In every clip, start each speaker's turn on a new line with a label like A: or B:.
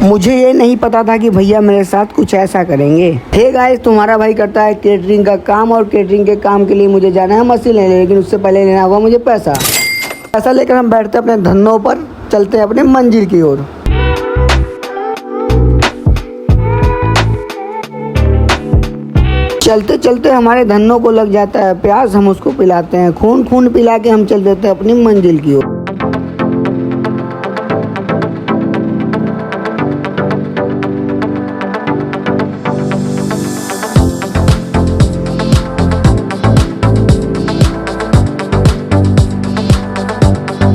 A: मुझे ये नहीं पता था कि भैया मेरे साथ कुछ ऐसा करेंगे। हे गाइस, तुम्हारा भाई करता है केटरिंग का काम और केटरिंग के काम के लिए मुझे जाना है मशीन लेने, लेकिन उससे पहले लेना होगा मुझे पैसा लेकर हम बैठते अपने धन्नों पर, चलते हैं अपने मंजिल की ओर। चलते चलते हमारे धन्नों को लग जाता है प्यास, हम उसको पिलाते हैं खून पिला के हम चल देते हैं अपनी मंजिल की ओर।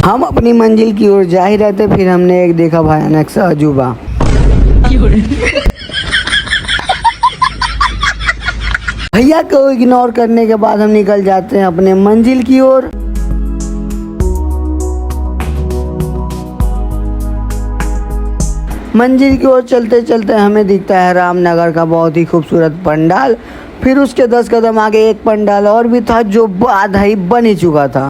A: हम अपनी मंजिल की ओर जा ही रहते, फिर हमने एक देखा भयानक सा अजूबा। भैया को इग्नोर करने के बाद हम निकल जाते हैं अपने मंजिल की ओर। मंजिल की ओर चलते चलते हमें दिखता है रामनगर का बहुत ही खूबसूरत पंडाल। फिर उसके 10 कदम आगे एक पंडाल और भी था जो आधा ही बन ही चुका था।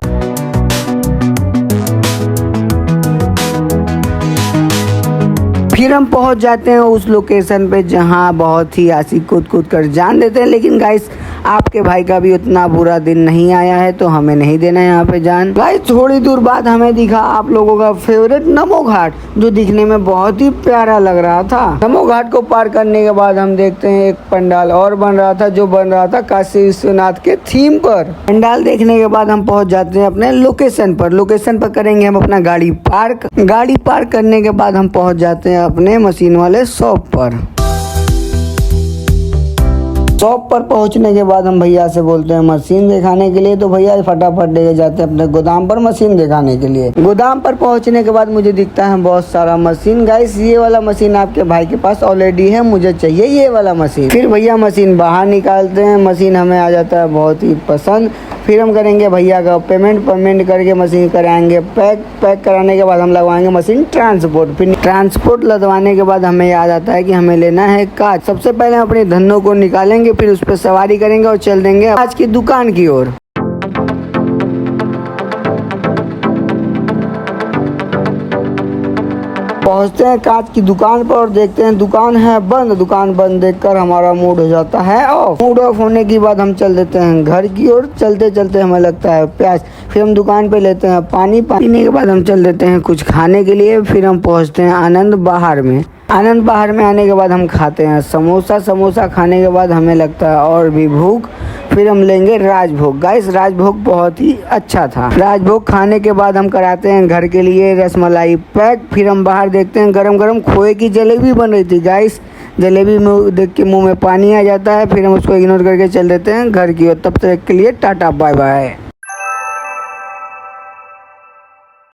A: फिर हम पहुंच जाते हैं उस लोकेशन पे जहां बहुत ही आशिक कूद कर जान देते हैं, लेकिन गाइस आपके भाई का भी उतना बुरा दिन नहीं आया है तो हमें नहीं देना है यहाँ पे जान। गाइस थोड़ी दूर बाद हमें दिखा आप लोगों का फेवरेट नमो घाट, जो दिखने में बहुत ही प्यारा लग रहा था। नमो घाट को पार करने के बाद हम देखते हैं एक पंडाल और बन रहा था, जो बन रहा था काशी विश्वनाथ के थीम पर। पंडाल देखने के बाद हम पहुँच जाते हैं अपने लोकेशन पर करेंगे हम अपना गाड़ी पार्क करने के बाद हम पहुँच जाते हैं अपने मशीन वाले शॉप पर पहुंचने के बाद हम भैया से बोलते हैं मशीन दिखाने के लिए, तो भैया फटाफट लेके जाते हैं अपने गोदाम पर मशीन दिखाने के लिए। गोदाम पर पहुंचने के बाद मुझे दिखता है बहुत सारा मशीन। गाइस ये वाला मशीन आपके भाई के पास ऑलरेडी है, मुझे चाहिए ये वाला मशीन। फिर भैया मशीन बाहर निकालते हैं, मशीन हमें आ जाता है बहुत ही पसंद। फिर हम करेंगे भैया का पेमेंट करके मशीन कराएंगे पैक कराने के बाद हम लगवाएंगे मशीन ट्रांसपोर्ट। फिर ट्रांसपोर्ट लगवाने के बाद हमें याद आता है कि हमें लेना है कांच। सबसे पहले हम अपने धन्नों को निकालेंगे, फिर उस पर सवारी करेंगे और चल देंगे आज की दुकान की ओर। पहुंचते हैं कांच की दुकान पर और देखते हैं दुकान है बंद। दुकान बंद देखकर हमारा मूड हो जाता है ऑफ। मूड ऑफ होने के बाद हम चल देते हैं घर की ओर। चलते चलते हमें लगता है प्यास, फिर हम दुकान पे लेते हैं पानी पीने के बाद हम चल देते हैं कुछ खाने के लिए। फिर हम पहुंचते हैं आनंद बाहर में आने के बाद हम खाते हैं समोसा खाने के बाद हमें लगता है और भी भूख। फिर हम लेंगे राजभोग। गाइस राजभोग बहुत ही अच्छा था। राजभोग खाने के बाद हम कराते हैं घर के लिए रसमलाई पैक। फिर हम बाहर देखते हैं गरम खोए की जलेबी बन रही थी। गाइस जलेबी में देख के मुंह में पानी आ जाता है। फिर हम उसको इग्नोर करके चल देते हैं घर की ओर। तब तक के लिए टाटा बाय बाय।